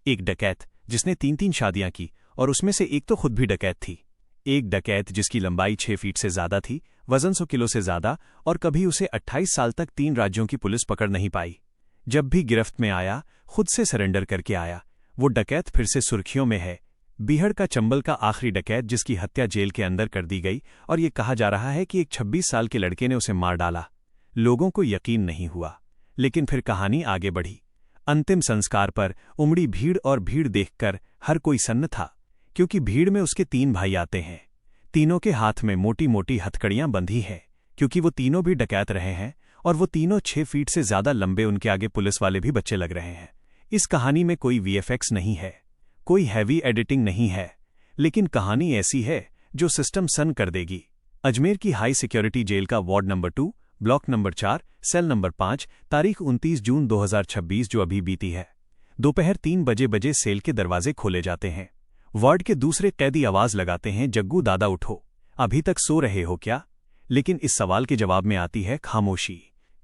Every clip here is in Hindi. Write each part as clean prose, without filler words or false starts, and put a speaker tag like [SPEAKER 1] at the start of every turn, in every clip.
[SPEAKER 1] एक डकैत जिसने 3-3 शादियां की और उसमें से एक तो खुद भी डकैत थी। एक डकैत जिसकी लंबाई 6 फीट से ज्यादा थी, वजन 100 किलो से ज्यादा, और कभी उसे 28 साल तक 3 राज्यों की पुलिस पकड़ नहीं पाई। जब भी गिरफ्त में आया, खुद से सरेंडर करके आया। वो डकैत फिर से सुर्खियों में है। बीहड़ का चंबल का आखिरी डकैत जिसकी हत्या जेल के अंदर कर दी गई, और ये कहा जा रहा है कि एक 26 साल के लड़के ने उसे मार डाला। लोगों को यकीन नहीं हुआ, लेकिन फिर कहानी आगे बढ़ी। अंतिम संस्कार पर उमड़ी भीड़, और भीड़ देखकर हर कोई सन्न था, क्योंकि भीड़ में उसके 3 भाई आते हैं। तीनों के हाथ में मोटी मोटी हथकड़ियां बंधी हैं, क्योंकि वो तीनों भी डकैत रहे हैं, और वो तीनों 6 फीट से ज्यादा लंबे। उनके आगे पुलिस वाले भी बच्चे लग रहे हैं। इस कहानी में कोई वीएफएक्स नहीं है, कोई हैवी एडिटिंग नहीं है, लेकिन कहानी ऐसी है जो सिस्टम सन कर देगी। अजमेर की हाई सिक्योरिटी जेल का ward number 2, block number 4, cell number 5, तारीख 29 जून 2026 जो अभी बीती है। दोपहर 3 बजे सेल के दरवाजे खोले जाते हैं। वार्ड के दूसरे कैदी आवाज लगाते हैं, जग्गू दादा उठो, अभी तक सो रहे हो क्या? लेकिन इस सवाल के जवाब में आती है खामोशी।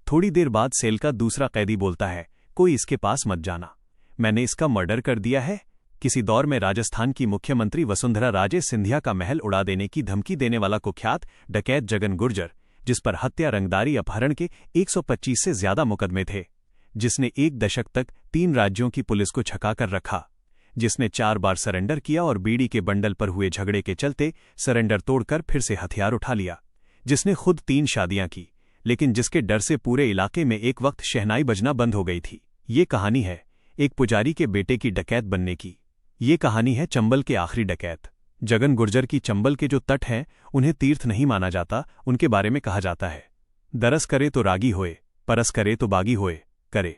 [SPEAKER 1] थोड़ी देर बाद सेल का दूसरा कैदी बोलता है, कोई इसके पास मत जाना, मैंने इसका मर्डर कर दिया है। किसी दौर में राजस्थान की मुख्यमंत्री वसुंधरा राजे सिंधिया का महल उड़ा देने की धमकी देने वाला कुख्यात डकैत जगन गुर्जर, जिस पर हत्या, रंगदारी, अपहरण के 125 से ज्यादा मुकदमे थे, जिसने 1 दशक तक 3 राज्यों की पुलिस को छका कर रखा, जिसने 4 बार सरेंडर किया और बीड़ी के बंडल पर हुए झगड़े के चलते सरेंडर तोड़कर फिर से हथियार उठा लिया, जिसने खुद 3 शादियां की, लेकिन जिसके डर से पूरे इलाके में एक वक्त शहनाई बजना बंद हो गई थी। ये कहानी है एक पुजारी के बेटे की डकैत बनने की। ये कहानी है चंबल के आखिरी डकैत जगन गुर्जर की। चंबल के जो तट हैं उन्हें तीर्थ नहीं माना जाता। उनके बारे में कहा जाता है, दरस करे तो रागी होए, परस करे तो बागी होए, करे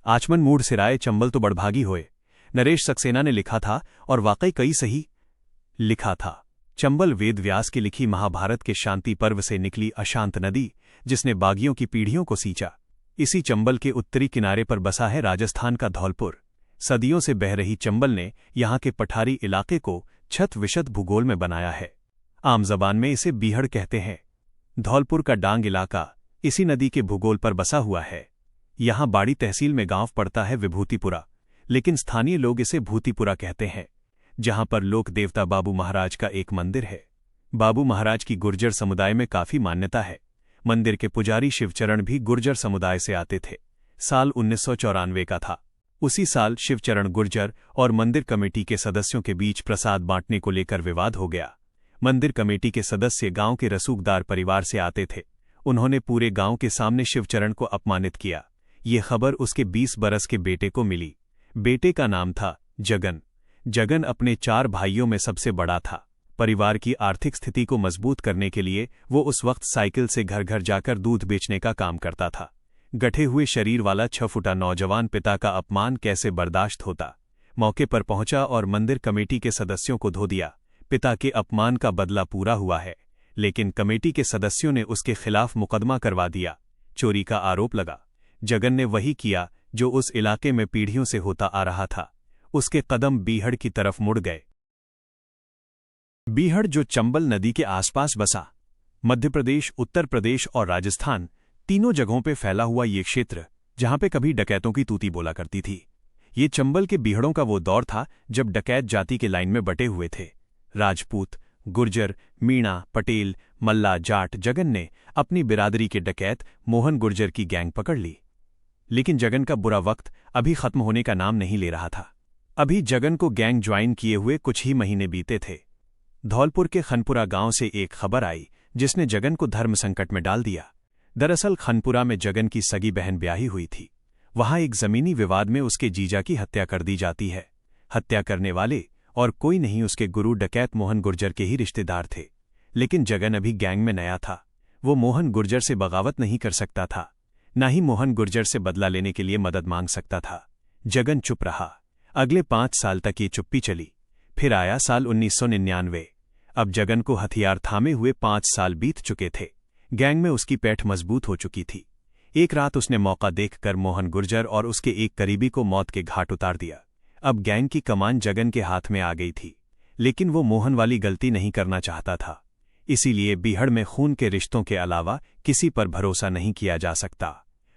[SPEAKER 1] आचमन मूढ़ सिराए, चंबल तो बड़भागी होए। नरेश सक्सेना ने लिखा था, और वाकई कई सही लिखा था। चंबल वेद व्यास की लिखी महाभारत के शांति पर्व से निकली अशांत नदी, जिसने बागियों की पीढ़ियों को सींचा। इसी चंबल के उत्तरी किनारे पर बसा है राजस्थान का धौलपुर। सदियों से बह रही चंबल ने यहाँ के पठारी इलाके को छत विशद भूगोल में बनाया है। आम जबान में इसे बीहड़ कहते हैं। धौलपुर का डांग इलाका इसी नदी के भूगोल पर बसा हुआ है। यहाँ बाड़ी तहसील में गांव पड़ता है विभूतिपुरा, लेकिन स्थानीय लोग इसे भूतिपुरा कहते हैं, जहां पर लोक देवता बाबू महाराज का एक मंदिर है। बाबू महाराज की गुर्जर समुदाय में काफी मान्यता है। मंदिर के पुजारी शिवचरण भी गुर्जर समुदाय से आते थे। साल 1994 का था। उसी साल शिवचरण गुर्जर और मंदिर कमेटी के सदस्यों के बीच प्रसाद बांटने को लेकर विवाद हो गया। मंदिर कमेटी के सदस्य गांव के रसूखदार परिवार से आते थे। उन्होंने पूरे गांव के सामने शिवचरण को अपमानित किया। ये खबर उसके 20 बरस के बेटे को मिली। बेटे का नाम था जगन। जगन अपने 4 भाइयों में सबसे बड़ा था। परिवार की आर्थिक स्थिति को मजबूत करने के लिए वो उस वक्त साइकिल से घर घर जाकर दूध बेचने का काम करता था। गठे हुए शरीर वाला 6 फुटा नौजवान पिता का अपमान कैसे बर्दाश्त होता। मौके पर पहुंचा और मंदिर कमेटी के सदस्यों को धो दिया। पिता के अपमान का बदला पूरा हुआ है, लेकिन कमेटी के सदस्यों ने उसके खिलाफ मुकदमा करवा दिया। चोरी का आरोप लगा। जगन ने वही किया जो उस इलाके में पीढ़ियों से होता आ रहा था। उसके कदम बीहड़ की तरफ मुड़ गए। बीहड़ जो चंबल नदी के आसपास बसा, मध्य प्रदेश, उत्तर प्रदेश और राजस्थान तीनों जगहों पे फैला हुआ ये क्षेत्र, जहां पे कभी डकैतों की तूती बोला करती थी। ये चंबल के बीहड़ों का वो दौर था जब डकैत जाति के लाइन में बटे हुए थे। राजपूत, गुर्जर, मीणा, पटेल, मल्ला, जाट। जगन ने अपनी बिरादरी के डकैत मोहन गुर्जर की गैंग पकड़ ली, लेकिन जगन का बुरा वक्त अभी खत्म होने का नाम नहीं ले रहा था। अभी जगन को गैंग ज्वाइन किए हुए कुछ ही महीने बीते थे। धौलपुर के खनपुरा गांव से एक खबर आई जिसने जगन को धर्म संकट में डाल दिया। दरअसल खनपुरा में जगन की सगी बहन ब्याही हुई थी। वहां एक जमीनी विवाद में उसके जीजा की हत्या कर दी जाती है। हत्या करने वाले और कोई नहीं, उसके गुरु डकैत मोहन गुर्जर के ही रिश्तेदार थे। लेकिन जगन अभी गैंग में नया था। वो मोहन गुर्जर से बगावत नहीं कर सकता था, न ही मोहन गुर्जर से बदला लेने के लिए मदद मांग सकता था। जगन चुप रहा। अगले 5 साल तक ये चुप्पी चली। फिर आया साल 1999। अब जगन को हथियार थामे हुए 5 साल बीत चुके थे। गैंग में उसकी पैठ मजबूत हो चुकी थी। एक रात उसने मौका देखकर मोहन गुर्जर और उसके एक करीबी को मौत के घाट उतार दिया। अब गैंग की कमान जगन के हाथ में आ गई थी, लेकिन वो मोहन वाली गलती नहीं करना चाहता था। इसीलिए बीहड़ में खून के रिश्तों के अलावा किसी पर भरोसा नहीं किया जा सकता।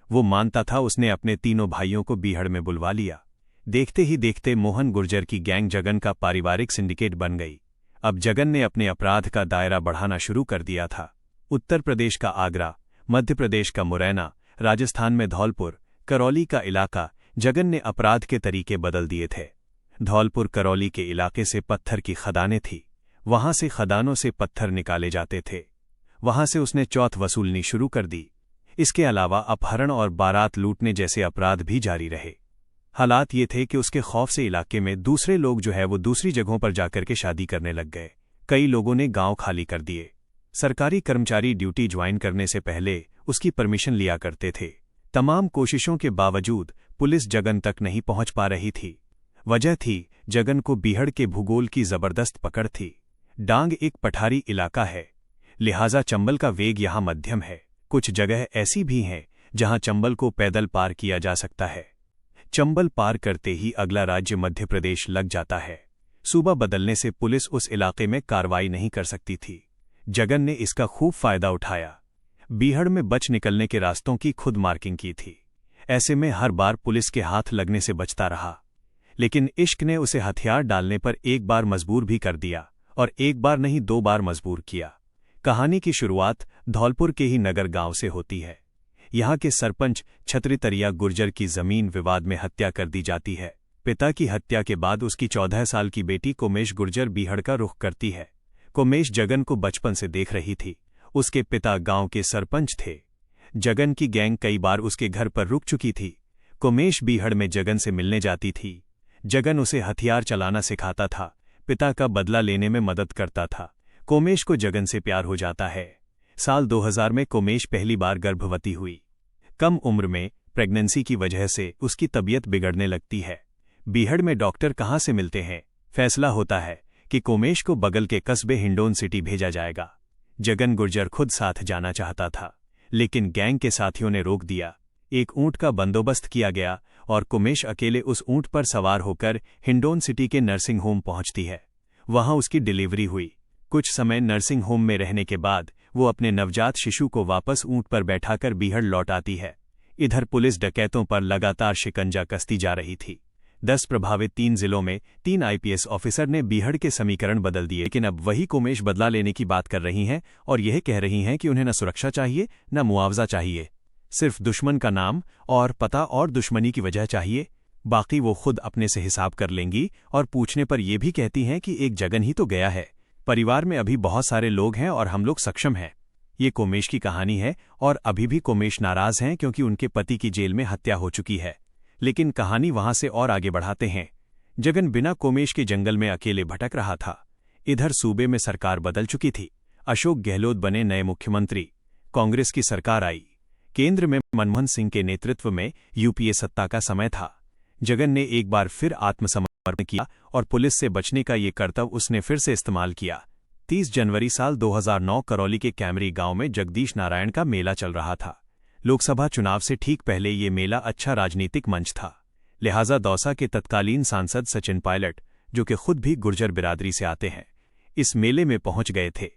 [SPEAKER 1] वो मानता था। उसने अपने तीनों भाइयों को बीहड़ में बुलवा लिया। देखते ही देखते मोहन गुर्जर की गैंग जगन का पारिवारिक सिंडिकेट बन गई। अब जगन ने अपने अपराध का दायरा बढ़ाना शुरू कर दिया था। उत्तर प्रदेश का आगरा, मध्य प्रदेश का मुरैना, राजस्थान में धौलपुर, करौली का इलाका, जगन ने अपराध के तरीके बदल दिए थे। धौलपुर करौली के इलाके से पत्थर की खदानें थी, वहां से खदानों से पत्थर निकाले जाते थे। वहां से उसने चौथ वसूलनी शुरू कर दी। इसके अलावा अपहरण और बारात लूटने जैसे अपराध भी जारी रहे। हालात ये थे कि उसके खौफ से इलाके में दूसरे लोग वो दूसरी जगहों पर जाकर के शादी करने लग गए। कई लोगों ने गांव खाली कर दिए। सरकारी कर्मचारी ड्यूटी ज्वाइन करने से पहले उसकी परमिशन लिया करते थे। तमाम कोशिशों के बावजूद पुलिस जगन तक नहीं पहुंच पा रही थी। वजह थी जगन को बीहड़ के भूगोल की जबरदस्त पकड़ थी। डांग एक पठारी इलाका है, लिहाजा चंबल का वेग यहां मध्यम है। कुछ जगह ऐसी भी हैं जहां चंबल को पैदल पार किया जा सकता है। चंबल पार करते ही अगला राज्य मध्य प्रदेश लग जाता है। सूबा बदलने से पुलिस उस इलाके में कार्रवाई नहीं कर सकती थी। जगन ने इसका खूब फायदा उठाया। बीहड़ में बच निकलने के रास्तों की खुद मार्किंग की थी। ऐसे में हर बार पुलिस के हाथ लगने से बचता रहा। लेकिन इश्क ने उसे हथियार डालने पर एक बार मजबूर भी कर दिया, और एक बार नहीं 2 बार मजबूर किया। कहानी की शुरुआत धौलपुर के ही नगर गांव से होती है। यहाँ के सरपंच छत्रीतरिया गुर्जर की जमीन विवाद में हत्या कर दी जाती है। पिता की हत्या के बाद उसकी 14 साल की बेटी कोमेश गुर्जर बीहड़ का रुख करती है। कोमेश जगन को बचपन से देख रही थी। उसके पिता गांव के सरपंच थे। जगन की गैंग कई बार उसके घर पर रुक चुकी थी। कोमेश बीहड़ में जगन से मिलने जाती थी। जगन उसे हथियार चलाना सिखाता था, पिता का बदला लेने में मदद करता था। कोमेश को जगन से प्यार हो जाता है। साल 2000 में कोमेश पहली बार गर्भवती हुई। कम उम्र में प्रेगनेंसी की वजह से उसकी तबीयत बिगड़ने लगती है। बीहड़ में डॉक्टर कहाँ से मिलते हैं। फैसला होता है कि कोमेश को बगल के कस्बे हिंडोन सिटी भेजा जाएगा। जगन गुर्जर खुद साथ जाना चाहता था, लेकिन गैंग के साथियों ने रोक दिया। एक ऊंट का बंदोबस्त किया गया और कोमेश अकेले उस ऊंट पर सवार होकर हिंडोन सिटी के नर्सिंग होम पहुंचती है। वहां उसकी डिलीवरी हुई। कुछ समय नर्सिंग होम में रहने के बाद वो अपने नवजात शिशु को वापस ऊंट पर बैठाकर बीहड़ लौट आती है। इधर पुलिस डकैतों पर लगातार शिकंजा कसती जा रही थी। 10 प्रभावित 3 जिलों में 3 आईपीएस ऑफिसर ने बीहड़ के समीकरण बदल दिए। लेकिन अब वही कोमेश बदला लेने की बात कर रही हैं और यह कह रही हैं कि उन्हें न सुरक्षा चाहिए न मुआवजा चाहिए। सिर्फ दुश्मन का नाम और पता और दुश्मनी की वजह चाहिए। बाकी वो खुद अपने से हिसाब कर लेंगी। और पूछने पर यह भी कहती हैं कि एक जगन ही तो गया है, परिवार में अभी बहुत सारे लोग हैं और हम लोग सक्षम हैं। ये कोमेश की कहानी है और अभी भी कोमेश नाराज हैं क्योंकि उनके पति की जेल में हत्या हो चुकी है। लेकिन कहानी वहां से और आगे बढ़ाते हैं। जगन बिना कोमेश के जंगल में अकेले भटक रहा था। इधर सूबे में सरकार बदल चुकी थी। अशोक गहलोत बने नए मुख्यमंत्री। कांग्रेस की सरकार आई। केंद्र में मनमोहन सिंह के नेतृत्व में यूपीए सत्ता का समय था। जगन ने एक बार फिर आत्मसमर्पण किया और पुलिस से बचने का ये कर्तव्य उसने फिर से इस्तेमाल किया। 30 जनवरी साल 2009 करौली के कैमरी गांव में जगदीश नारायण का मेला चल रहा था। लोकसभा चुनाव से ठीक पहले ये मेला अच्छा राजनीतिक मंच था। लिहाजा दौसा के तत्कालीन सांसद सचिन पायलट, जो कि खुद भी गुर्जर बिरादरी से आते हैं, इस मेले में पहुंच गए थे।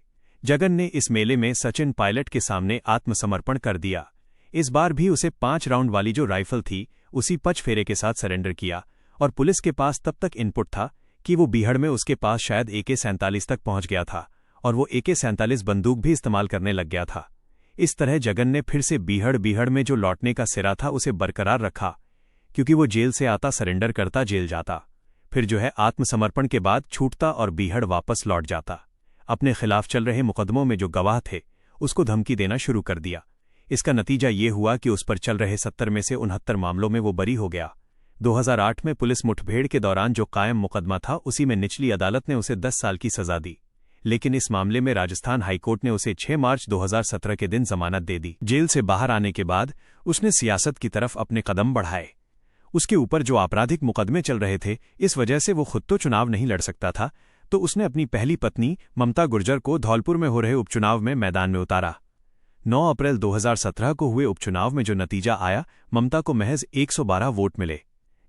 [SPEAKER 1] जगन ने इस मेले में सचिन पायलट के सामने आत्मसमर्पण कर दिया। इस बार भी उसे 5 राउंड वाली जो राइफल थी उसी पचफेरे के साथ सरेंडर किया। और पुलिस के पास तब तक इनपुट था कि वो बीहड़ में उसके पास शायद AK-47 तक पहुंच गया था और वो AK-47 बंदूक भी इस्तेमाल करने लग गया था। इस तरह जगन ने फिर से बीहड़ में जो लौटने का सिरा था उसे बरकरार रखा, क्योंकि वो जेल से आता, सरेंडर करता, जेल जाता, फिर आत्मसमर्पण के बाद छूटता और बीहड़ वापस लौट जाता। अपने खिलाफ चल रहे मुकदमों में जो गवाह थे उसको धमकी देना शुरू कर दिया। इसका नतीजा ये हुआ कि उस पर चल रहे 70 में से 69 मामलों में वो बरी हो गया। 2008 में पुलिस मुठभेड़ के दौरान जो कायम मुकदमा था उसी में निचली अदालत ने उसे 10 साल की सजा दी। लेकिन इस मामले में राजस्थान हाईकोर्ट ने उसे 6 मार्च 2017 के दिन जमानत दे दी। जेल से बाहर आने के बाद उसने सियासत की तरफ अपने कदम बढ़ाए। उसके ऊपर जो आपराधिक मुकदमे चल रहे थे, इस वजह से वो खुद तो चुनाव नहीं लड़ सकता था, तो उसने अपनी पहली पत्नी ममता गुर्जर को धौलपुर में हो रहे उपचुनाव में मैदान में उतारा। 9 अप्रैल 2017 को हुए उपचुनाव में जो नतीजा आया, ममता को महज 112 वोट मिले।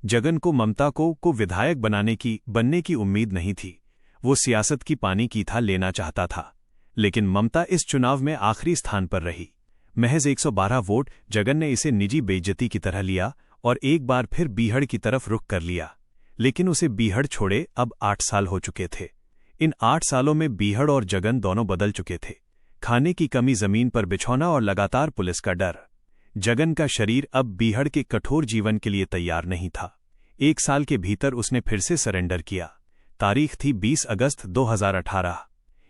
[SPEAKER 1] जगन को ममता को विधायक बनने की उम्मीद नहीं थी। वो सियासत की पानी की था लेना चाहता था। लेकिन ममता इस चुनाव में आखिरी स्थान पर रही। महज 112 वोट। जगन ने इसे निजी बेइज्जती की तरह लिया और एक बार फिर बीहड़ की तरफ रुख कर लिया। लेकिन उसे बीहड़ छोड़े अब 8 साल हो चुके थे। इन 8 सालों में बीहड़ और जगन दोनों बदल चुके थे। खाने की कमी, जमीन पर बिछौना और लगातार पुलिस का डर। जगन का शरीर अब बीहड़ के कठोर जीवन के लिए तैयार नहीं था। 1 साल के भीतर उसने फिर से सरेंडर किया। तारीख थी 20 अगस्त 2018।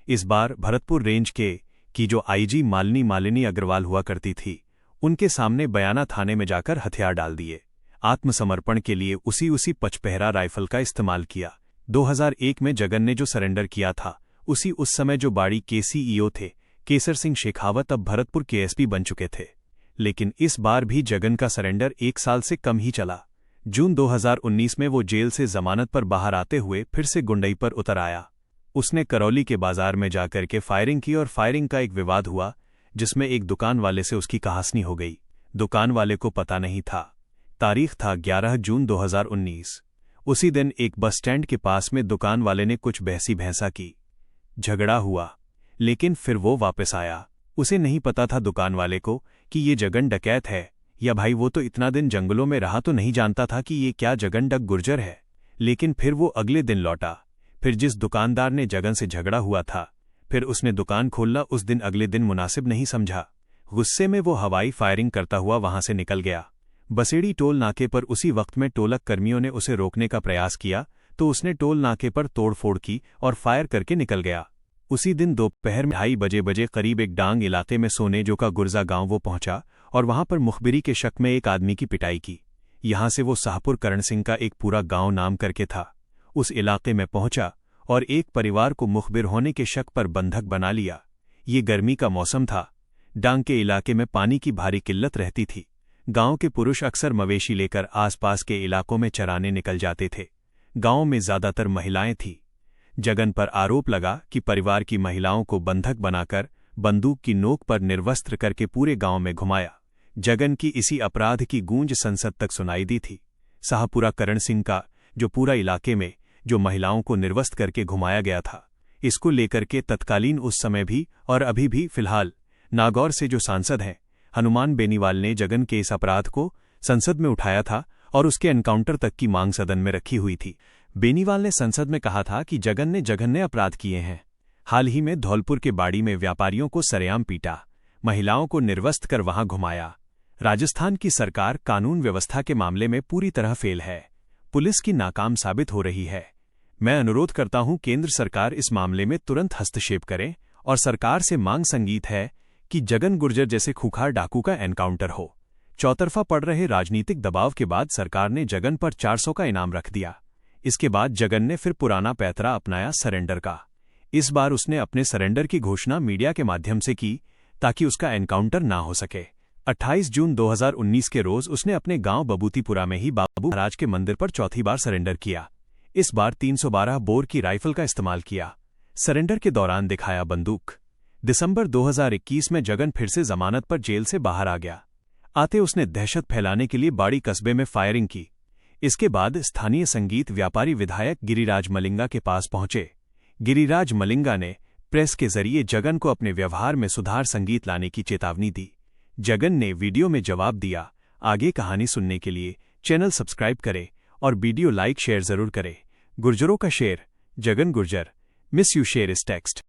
[SPEAKER 1] इस बार भरतपुर रेंज की जो आईजी मालिनी अग्रवाल हुआ करती थी, उनके सामने बयाना थाने में जाकर हथियार डाल दिए। आत्मसमर्पण के लिए उसी पचपहरा राइफल का इस्तेमाल किया। 2001 में जगन ने जो सरेंडर किया था, उस समय जो बाड़ी के सीईओ थे केसर सिंह शेखावत अब भरतपुर के एसपी बन चुके थे। लेकिन इस बार भी जगन का सरेंडर 1 साल से कम ही चला। जून 2019 में वो जेल से जमानत पर बाहर आते हुए फिर से गुंडई पर उतर आया। उसने करौली के बाजार में जाकर के फायरिंग की और फायरिंग का एक विवाद हुआ, जिसमें एक दुकान वाले से उसकी कहासनी हो गई। दुकान वाले को पता नहीं था। तारीख था 11 जून 2019। उसी दिन एक बस स्टैंड के पास में दुकान वाले ने कुछ बहसी भैंसा की। झगड़ा हुआ, लेकिन फिर वो वापस आया। उसे नहीं पता था दुकान वाले को कि ये जगन डकैत है या भाई, वो तो इतना दिन जंगलों में रहा तो नहीं जानता था कि ये क्या जगन डक गुर्जर है। लेकिन फिर वो अगले दिन लौटा। फिर जिस दुकानदार ने जगन से झगड़ा हुआ था, फिर उसने दुकान खोलना उस दिन अगले दिन मुनासिब नहीं समझा। गुस्से में वो हवाई फायरिंग करता हुआ वहां से निकल गया। बसेड़ी टोल नाके पर उसी वक्त में टोलक कर्मियों ने उसे रोकने का प्रयास किया, तो उसने टोल नाके पर तोड़फोड़ की और फायर करके निकल गया। उसी दिन दोपहर में 2:30 बजे करीब एक डांग इलाके में सोनेजो का गुर्जा गांव वो पहुंचा और वहां पर मुखबिरी के शक में एक आदमी की पिटाई की। यहां से वो शाहपुर करण सिंह का एक पूरा गांव नाम करके था। उस इलाके में पहुंचा और एक परिवार को मुखबिर होने के शक पर बंधक बना लिया। ये गर्मी का मौसम था। डांग के इलाके में पानी की भारी किल्लत रहती थी। गांव के पुरुष अक्सर मवेशी लेकर आसपास के इलाकों में चराने निकल जाते थे। गांव में ज्यादातर महिलाएं थीं। जगन पर आरोप लगा कि परिवार की महिलाओं को बंधक बनाकर बंदूक की नोक पर निर्वस्त्र करके पूरे गांव में घुमाया। जगन की इसी अपराध की गूंज संसद तक सुनाई दी थी। शाहपुरा करण सिंह का जो पूरा इलाके में जो महिलाओं को निर्वस्त्र करके घुमाया गया था, इसको लेकर के तत्कालीन उस समय भी और अभी भी फिलहाल नागौर से जो सांसद हैं हनुमान बेनीवाल ने जगन के इस अपराध को संसद में उठाया था और उसके एनकाउंटर तक की मांग सदन में रखी हुई थी। बेनीवाल ने संसद में कहा था कि जगन ने जघन्य अपराध किए हैं। हाल ही में धौलपुर के बाड़ी में व्यापारियों को सरेआम पीटा, महिलाओं को निर्वस्त्र कर वहां घुमाया। राजस्थान की सरकार कानून व्यवस्था के मामले में पूरी तरह फेल है। पुलिस की नाकाम साबित हो रही है। मैं अनुरोध करता हूं केंद्र सरकार इस मामले में तुरंत हस्तक्षेप करे और सरकार से मांग संगीत है कि जगन गुर्जर जैसे खूंखार डाकू का एनकाउंटर हो। चौतरफा पड़ रहे राजनीतिक दबाव के बाद सरकार ने जगन पर 400 का इनाम रख दिया। इसके बाद जगन ने फिर पुराना पैतरा अपनाया, सरेंडर का। इस बार उसने अपने सरेंडर की घोषणा मीडिया के माध्यम से की ताकि उसका एनकाउंटर ना हो सके। 28 जून 2019 के रोज उसने अपने गांव बबूतीपुरा में ही बाबू महाराज के मंदिर पर चौथी बार सरेंडर किया। इस बार 312 बोर की राइफल का इस्तेमाल किया। सरेंडर के दौरान दिखाया बंदूक। दिसंबर 2021 में जगन फिर से जमानत पर जेल से बाहर आ गया। आते उसने दहशत फैलाने के लिए बाड़ी कस्बे में फायरिंग की। इसके बाद स्थानीय संगीत व्यापारी विधायक गिरिराज मलिंगा के पास पहुंचे। गिरिराज मलिंगा ने प्रेस के जरिए जगन को अपने व्यवहार में सुधार संगीत लाने की चेतावनी दी। जगन ने वीडियो में जवाब दिया। आगे कहानी सुनने के लिए चैनल सब्सक्राइब करें और वीडियो लाइक शेयर जरूर करें। गुर्जरों का शेर, Jagan Gurjar, miss you share इस टेक्स्ट।